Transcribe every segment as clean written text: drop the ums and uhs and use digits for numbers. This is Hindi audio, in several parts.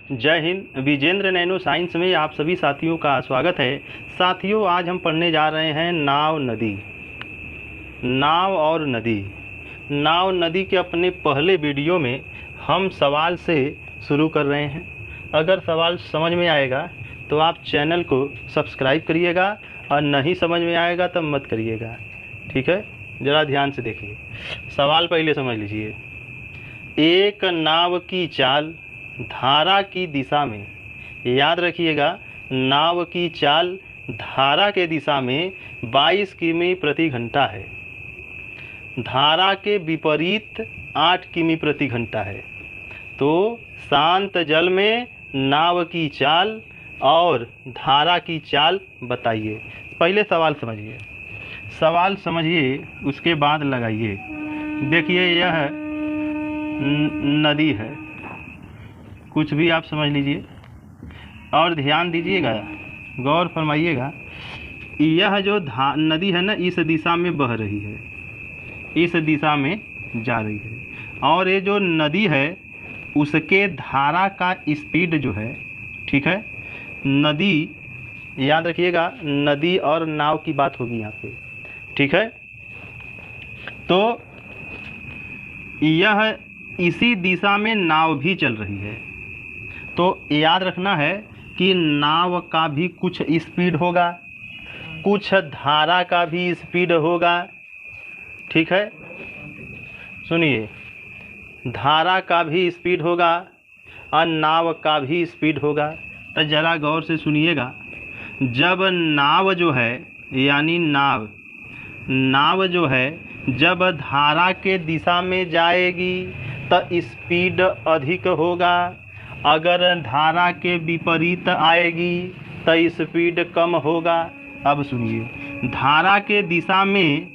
जय हिंद। विजेंद्र नैनो साइंस में आप सभी साथियों का स्वागत है। साथियों, आज हम पढ़ने जा रहे हैं नाव नदी। नाव और नदी। नाव नदी के अपने पहले वीडियो में हम सवाल से शुरू कर रहे हैं। अगर सवाल समझ में आएगा तो आप चैनल को सब्सक्राइब करिएगा और नहीं समझ में आएगा तब मत करिएगा, ठीक है। ज़रा ध्यान से देखिए, सवाल पहले समझ लीजिए। एक नाव की चाल धारा की दिशा में, याद रखिएगा, नाव की चाल धारा के दिशा में 22 किमी प्रति घंटा है। धारा के विपरीत 8 किमी प्रति घंटा है। तो शांत जल में नाव की चाल और धारा की चाल बताइए। पहले सवाल समझिए, सवाल समझिए, उसके बाद लगाइए। देखिए, यह नदी है, कुछ भी आप समझ लीजिए और ध्यान दीजिएगा, गौर फरमाइएगा। यह जो नदी है ना, इस दिशा में बह रही है, इस दिशा में जा रही है। और ये जो नदी है उसके धारा का स्पीड जो है, ठीक है, नदी, याद रखिएगा, नदी और नाव की बात होगी यहाँ पे, ठीक है। तो यह इसी दिशा में नाव भी चल रही है। तो याद रखना है कि नाव का भी कुछ स्पीड होगा, कुछ धारा का भी स्पीड होगा, ठीक है। सुनिए, धारा का भी स्पीड होगा और नाव का भी स्पीड होगा। तो ज़रा गौर से सुनिएगा। जब नाव जो है, यानी नाव जो है, जब धारा के दिशा में जाएगी तो स्पीड अधिक होगा। अगर धारा के विपरीत आएगी तो स्पीड कम होगा। अब सुनिए, धारा के दिशा में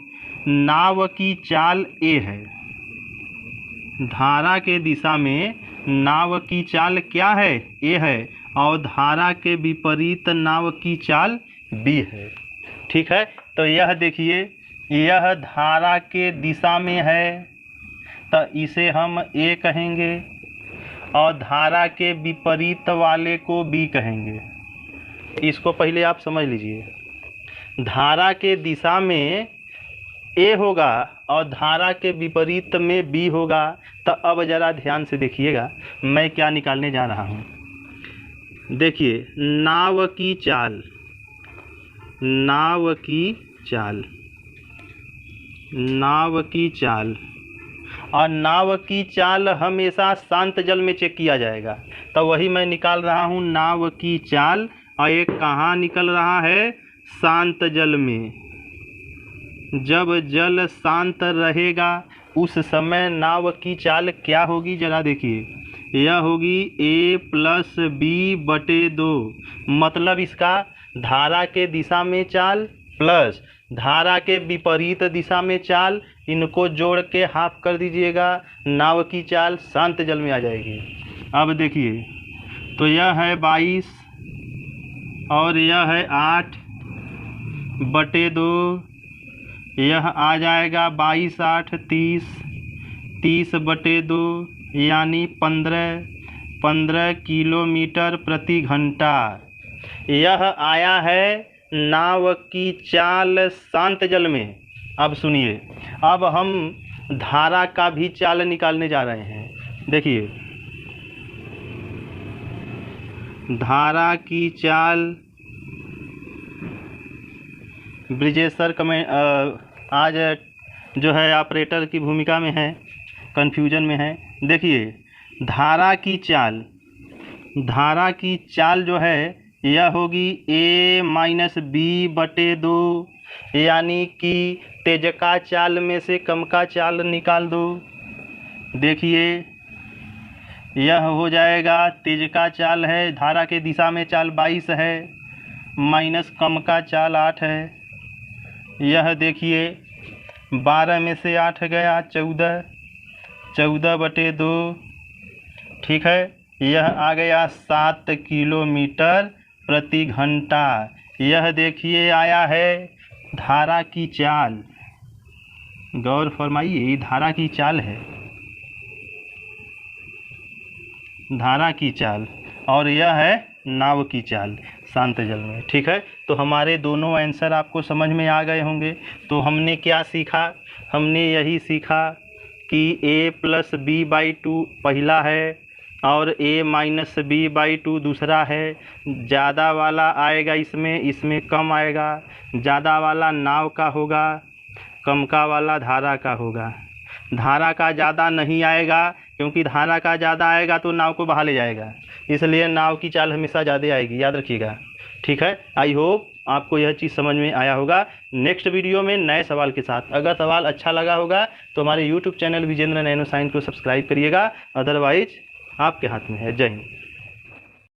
नाव की चाल ए है। धारा के दिशा में नाव की चाल क्या है? ए है। और धारा के विपरीत नाव की चाल बी है, ठीक है। तो यह देखिए, यह धारा के दिशा में है तो इसे हम ए कहेंगे और धारा के विपरीत वाले को बी कहेंगे। इसको पहले आप समझ लीजिए। धारा के दिशा में ए होगा और धारा के विपरीत में बी होगा। तो अब ज़रा ध्यान से देखिएगा, मैं क्या निकालने जा रहा हूँ। देखिए, नाव की चाल, नाव की चाल, नाव की चाल, और नाव की चाल हमेशा शांत जल में चेक किया जाएगा। तो वही मैं निकाल रहा हूँ, नाव की चाल। और एक कहाँ निकल रहा है? शांत जल में। जब जल शांत रहेगा उस समय नाव की चाल क्या होगी, जरा देखिए। यह होगी a+b/2। मतलब इसका धारा के दिशा में चाल प्लस धारा के विपरीत दिशा में चाल, इनको जोड़ के हाफ कर दीजिएगा, नाव की चाल शांत जल में आ जाएगी। अब देखिए, तो यह है 22 और यह है 8/2। यह आ जाएगा 22 8 30, 30/2 यानी 15 किलोमीटर प्रति घंटा। यह आया है नाव की चाल शांत जल में। अब सुनिए, अब हम धारा का भी चाल निकालने जा रहे हैं। देखिए, धारा की चाल, ब्रिजेश सर आज जो है ऑपरेटर की भूमिका में है, कन्फ्यूजन में है। देखिए, धारा की चाल, धारा की चाल जो है यह होगी a-b/2, यानी कि तेजका चाल में से कम का चाल निकाल दो। देखिए, यह हो जाएगा, तेजका चाल है, धारा के दिशा में चाल 22 है, माइनस कम का चाल 8 है। यह देखिए, 12 में से 8 गया 14, 14/2, ठीक है। यह आ गया 7 किलोमीटर प्रति घंटा। यह देखिए आया है धारा की चाल। गौर फरमाइए, ये धारा की चाल है, धारा की चाल। और यह है नाव की चाल शांत जल में। ठीक है, तो हमारे दोनों आंसर आपको समझ में आ गए होंगे। तो हमने क्या सीखा? हमने यही सीखा कि a+b/2 पहला है और a-b/2 दूसरा है। ज़्यादा वाला आएगा इसमें कम आएगा। ज़्यादा वाला नाव का होगा, कम का वाला धारा का होगा। धारा का ज़्यादा नहीं आएगा, क्योंकि धारा का ज़्यादा आएगा तो नाव को बहा ले जाएगा, इसलिए नाव की चाल हमेशा ज़्यादा आएगी, याद रखिएगा। ठीक है, आई होप आपको यह चीज़ समझ में आया होगा। नेक्स्ट वीडियो में नए सवाल के साथ, अगर सवाल अच्छा लगा होगा तो हमारे YouTube channel Vijendra nano science को सब्सक्राइब करिएगा, अदरवाइज आपके हाथ में है। जय हिंद।